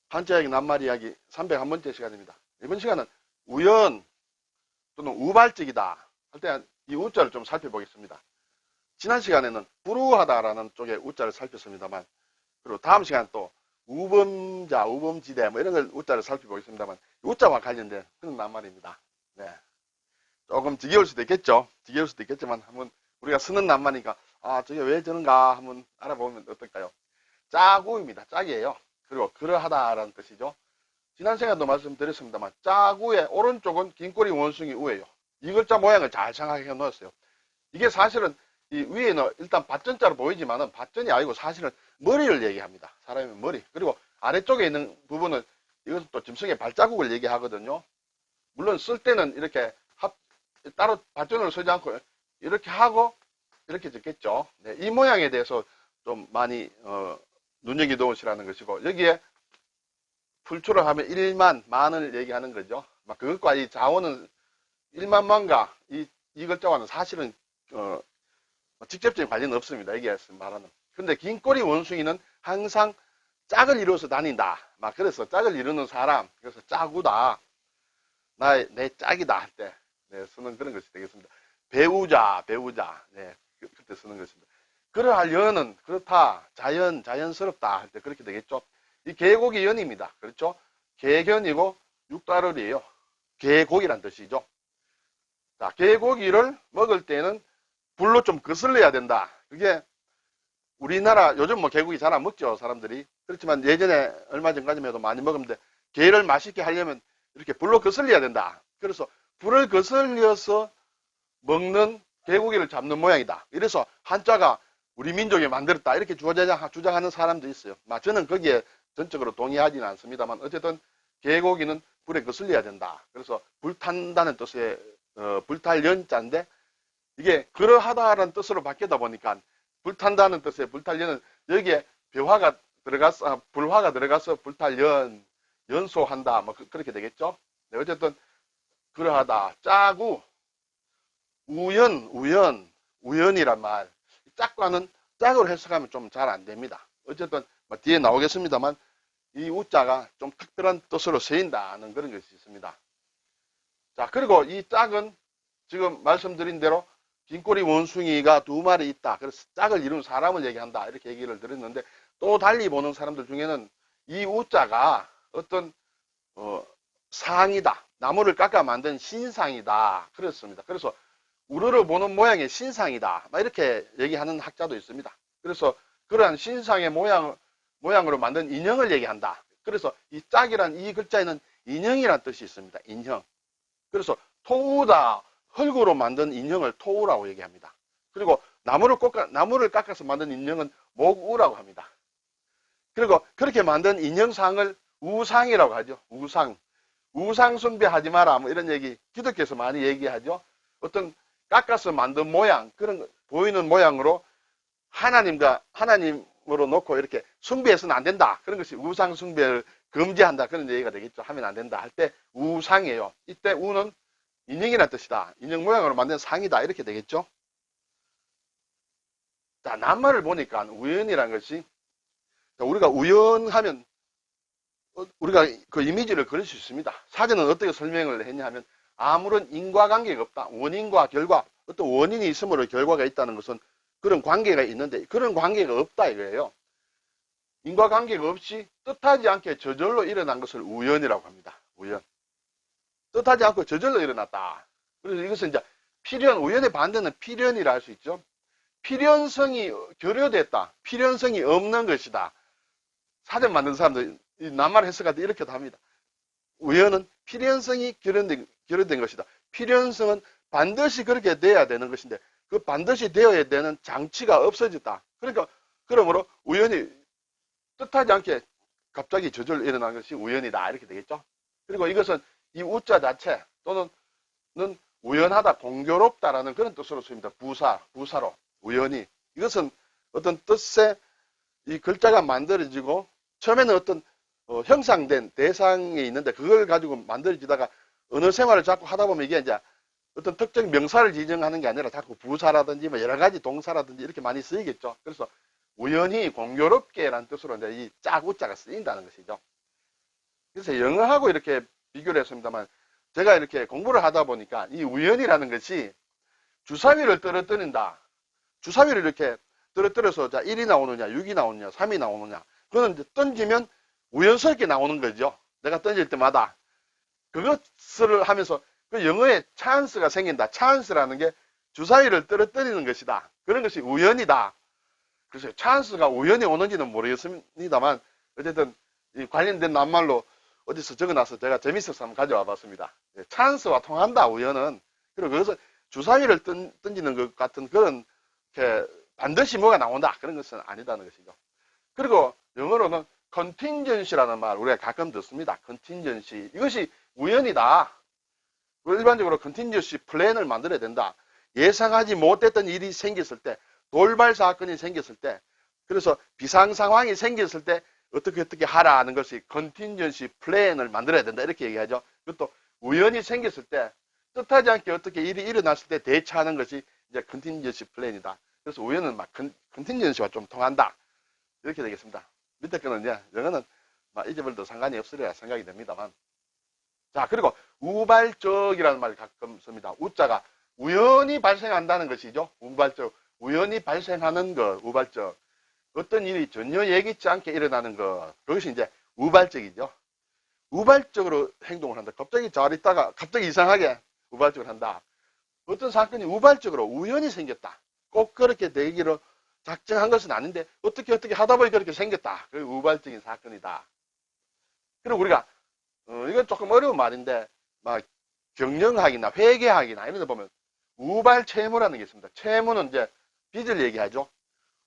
한자이야기 낱말 이야기 301번째 시간입니다. 이번 시간은 우연 또는 우발적이다 할 때 이 우자를 좀 살펴보겠습니다. 지난 시간에는 불우하다라는 쪽에 우자를 살폈습니다만, 그리고 다음 시간 또 우범자, 우범지대 뭐 이런 걸 우자를 살펴보겠습니다만, 우자와 관련된 그런 낱말입니다. 네. 조금 지겨울 수도 있겠죠. 지겨울 수도 있겠지만 한번 우리가 쓰는 낱말이니까 저게 왜 저런가 한번 알아보면 어떨까요? 짜구입니다. 짝이에요. 그리고 그러하다라는 뜻이죠. 지난 시간에도 말씀드렸습니다만, 짜구의 오른쪽은 긴꼬리 원숭이 우예요. 이 글자 모양을 잘 생각해 놓았어요. 이게 사실은 이 위에는 일단 밭전자로 보이지만은 밭전이 아니고 사실은 머리를 얘기합니다. 사람의 머리. 그리고 아래쪽에 있는 부분은 이것은 또 짐승의 발자국을 얘기하거든요. 물론 쓸 때는 이렇게 따로 밭전을 쓰지 않고 이렇게 하고 이렇게 적겠죠. 네, 이 모양에 대해서 좀 많이 눈여겨놓으시라는 것이고, 여기에 풀초를 하면 1만, 만을 얘기하는 거죠. 그것과 이 자원은 1만만과 이 글자와는 사실은 직접적인 관련은 없습니다. 여기에 말하는. 근데 긴꼬리 원숭이는 항상 짝을 이루어서 다닌다. 그래서 짝을 이루는 사람, 그래서 짜구다. 내 짝이다 할 때 쓰는 그런 것이 되겠습니다. 배우자. 네, 그때 쓰는 것입니다. 그러하려는 그렇다. 자연스럽다 할 때 그렇게 되겠죠. 이 개고기 연입니다. 그렇죠? 개견이고 육달을이에요. 개고기란 뜻이죠. 자, 개고기를 먹을 때는 불로 좀 거슬려야 된다. 그게 우리나라 요즘 뭐 개고기 잘 안 먹죠, 사람들이. 그렇지만 예전에 얼마 전까지만 해도 많이 먹었는데, 게를 맛있게 하려면 이렇게 불로 거슬려야 된다. 그래서 불을 거슬려서 먹는 개고기를 잡는 모양이다. 이래서 한자가 우리 민족이 만들었다 이렇게 주장하는 사람도 있어요. 저는 거기에 전적으로 동의하지는 않습니다만, 어쨌든 개고기는 불에 거슬려야 된다. 그래서 불탄다는 뜻의 불탈 연자인데, 이게 그러하다라는 뜻으로 바뀌다 보니까 불탄다는 뜻의 불탈 연은 여기에 벼화가 들어가서 불화가 들어가서 불탈 연소한다 그렇게 되겠죠. 네, 어쨌든 그러하다. 짜구 우연이란 말, 짝과는 짝으로 해석하면 좀 잘 안 됩니다. 어쨌든 뒤에 나오겠습니다만 이 우자가 좀 특별한 뜻으로 쓰인다는 그런 것이 있습니다. 자, 그리고 이 짝은 지금 말씀드린 대로 긴꼬리 원숭이가 2마리 있다. 그래서 짝을 이룬 사람을 얘기한다. 이렇게 얘기를 드렸는데, 또 달리 보는 사람들 중에는 이 우자가 어떤 상이다. 나무를 깎아 만든 신상이다. 그렇습니다. 그래서 우르르 보는 모양의 신상이다. 이렇게 얘기하는 학자도 있습니다. 그래서 그러한 신상의 모양으로 만든 인형을 얘기한다. 그래서 이 짝이란 이 글자에는 인형이란 뜻이 있습니다. 인형. 그래서 토우다. 흙으로 만든 인형을 토우라고 얘기합니다. 그리고 나무를 깎아서 만든 인형은 목우라고 합니다. 그리고 그렇게 만든 인형상을 우상이라고 하죠. 우상 숭배하지 마라. 이런 얘기 기독교에서 많이 얘기하죠. 어떤 깎아서 만든 모양, 그런 보이는 모양으로 하나님으로 놓고 이렇게 숭배해서는 안 된다. 그런 것이 우상 숭배를 금지한다. 그런 얘기가 되겠죠. 하면 안 된다 할 때 우상이에요. 이때 우는 인형이라는 뜻이다. 인형 모양으로 만든 상이다. 이렇게 되겠죠. 자, 낱말을 보니까 우연이라는 것이, 우리가 우연하면 우리가 그 이미지를 그릴 수 있습니다. 사전은 어떻게 설명을 했냐 하면, 아무런 인과관계가 없다. 원인과 결과, 어떤 원인이 있으므로 결과가 있다는 것은 그런 관계가 있는데, 그런 관계가 없다 이거예요. 인과관계가 없이 뜻하지 않게 저절로 일어난 것을 우연이라고 합니다. 우연. 뜻하지 않고 저절로 일어났다. 그래서 이것은 이제 우연의 반대는 필연이라 할 수 있죠. 필연성이 결여됐다. 필연성이 없는 것이다. 사전 만든 사람들 낱말 해석할 때 이렇게도 합니다. 우연은 필연성이 결여된 것이다. 필연성은 반드시 그렇게 돼야 되는 것인데, 그 반드시 되어야 되는 장치가 없어졌다. 그러므로 우연이 뜻하지 않게 갑자기 저절로 일어난 것이 우연이다. 이렇게 되겠죠. 그리고 이것은 이 우자 자체 또는 우연하다, 공교롭다라는 그런 뜻으로 쓰입니다. 부사로 우연히. 이것은 어떤 뜻의 이 글자가 만들어지고 처음에는 어떤 형상된 대상이 있는데, 그걸 가지고 만들어지다가 언어 생활을 자꾸 하다 보면 이게 이제 어떤 특정 명사를 지정하는 게 아니라 자꾸 부사라든지 여러 가지 동사라든지 이렇게 많이 쓰이겠죠. 그래서 우연히 공교롭게라는 뜻으로 이제 이 짝우자가 쓰인다는 것이죠. 그래서 영어하고 이렇게 비교를 했습니다만 제가 이렇게 공부를 하다 보니까 이 우연이라는 것이 주사위를 떨어뜨린다. 주사위를 이렇게 떨어뜨려서 자 1이 나오느냐 6이 나오느냐 3이 나오느냐 그거는 이제 던지면 우연스럽게 나오는 거죠. 내가 던질 때마다 그것을 하면서 그 영어에 찬스가 생긴다. 찬스라는 게 주사위를 떨어뜨리는 것이다. 그런 것이 우연이다. 그래서 찬스가 우연히 오는지는 모르겠습니다만 어쨌든 이 관련된 낱말로 어디서 적어놔서 제가 재밌어서 한번 가져와 봤습니다. 찬스와 통한다 우연은. 그리고 그것을 주사위를 던지는 것 같은 그런 이렇게 반드시 뭐가 나온다 그런 것은 아니다는 것이죠. 그리고 영어로는 contingency라는 말 우리가 가끔 듣습니다. contingency 이것이 우연이다. 일반적으로 contingency 플랜을 만들어야 된다. 예상하지 못했던 일이 생겼을 때, 돌발 사건이 생겼을 때, 그래서 비상 상황이 생겼을 때 어떻게 하라는 것이 contingency 플랜을 만들어야 된다. 이렇게 얘기하죠. 그것도 우연히 생겼을 때, 뜻하지 않게 어떻게 일이 일어났을 때 대처하는 것이 이제 contingency 플랜이다. 그래서 우연은 막 contingency와 좀 통한다. 이렇게 되겠습니다. 밑에 거는 이제 영어는 막 잊어버려도 상관이 없으리라 생각이 됩니다만. 자, 그리고 우발적이라는 말을 가끔 씁니다. 우자가 우연히 발생한다는 것이죠. 우발적. 우연히 발생하는 것, 우발적. 어떤 일이 전혀 예기치 않게 일어나는 것. 그것이 이제 우발적이죠. 우발적으로 행동을 한다. 갑자기 잘 있다가 갑자기 이상하게 우발적으로 한다. 어떤 사건이 우발적으로 우연히 생겼다. 꼭 그렇게 되기로 작정한 것은 아닌데 어떻게 하다 보니 그렇게 생겼다. 그게 우발적인 사건이다. 그리고 우리가 이건 조금 어려운 말인데 막 경영학이나 회계학이나 이런 데 보면 우발 채무라는 게 있습니다. 채무는 이제 빚을 얘기하죠.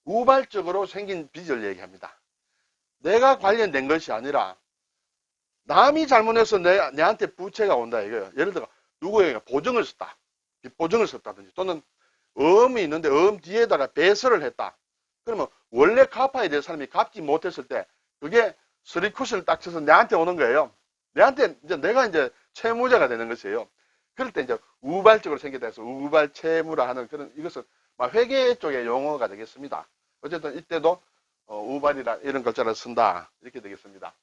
우발적으로 생긴 빚을 얘기합니다. 내가 관련된 것이 아니라 남이 잘못해서 내한테 부채가 온다 이거예요. 예를 들어 누구에게 보증을 썼다. 보증을 썼다든지 또는 어음이 있는데 어음 뒤에다가 배설을 했다. 그러면 원래 갚아야 될 사람이 갚지 못했을 때 그게 스리쿠션을 딱 쳐서 내한테 오는 거예요. 내가 이제 채무자가 되는 것이에요. 그럴 때 이제 우발적으로 생겼다 해서 우발 채무라 하는 그런 이것은 회계 쪽의 용어가 되겠습니다. 어쨌든 이때도 우발이라 이런 글자를 쓴다 이렇게 되겠습니다.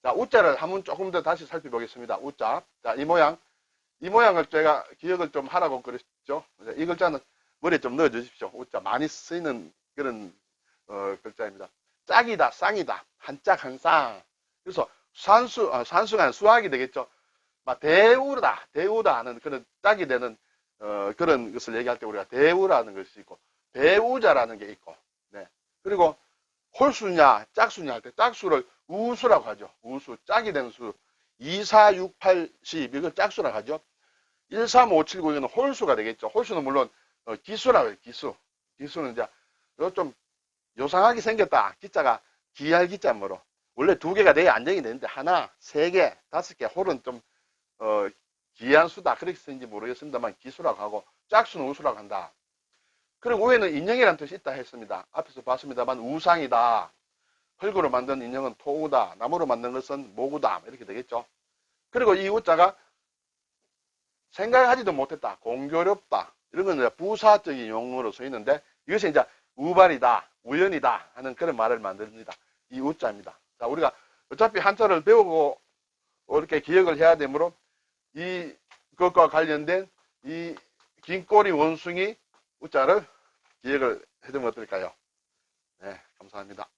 자, 우자를 한번 조금 더 다시 살펴보겠습니다. 우자. 자, 이 모양을 제가 기억을 좀 하라고 그랬죠. 이 글자는 머리에 좀 넣어 주십시오. 우자 많이 쓰이는 그런 글자입니다. 짝이다, 쌍이다, 한 짝 한 쌍. 그래서 산수가 아니라 수학이 되겠죠. 대우다 하는 그런 짝이 되는 그런 것을 얘기할 때 우리가 대우라는 것이 있고 배우자라는 게 있고, 네. 그리고 홀수냐 짝수냐 할 때 짝수를 우수라고 하죠. 우수, 짝이 된 수. 2, 4, 6, 8, 10 이걸 짝수라고 하죠. 1, 3, 5, 7, 9 이거는 홀수가 되겠죠. 홀수는 물론 기수라고 해요. 기수는 이제 좀 요상하게 생겼다. 기자가 기할 기자므로 원래 두 개가 내에 안정이 되는데 하나, 세 개, 다섯 개 홀은 좀 기이한 수다 그렇게 쓰는지 모르겠습니다만 기수라고 하고 짝수는 우수라고 한다. 그리고 위에는 인형이라는 뜻이 있다 했습니다. 앞에서 봤습니다만 우상이다. 흙으로 만든 인형은 토우다. 나무로 만든 것은 모구다. 이렇게 되겠죠. 그리고 이 우자가 생각하지도 못했다. 공교롭다. 이런 건 부사적인 용어로 쓰이는데 이것이 이제 우발이다. 우연이다. 하는 그런 말을 만듭니다. 이 우자입니다. 자, 우리가 어차피 한자를 배우고 이렇게 기억을 해야 되므로 그것과 관련된 이 긴 꼬리 원숭이 우자를 기억을 해두면 어떨까요? 네, 감사합니다.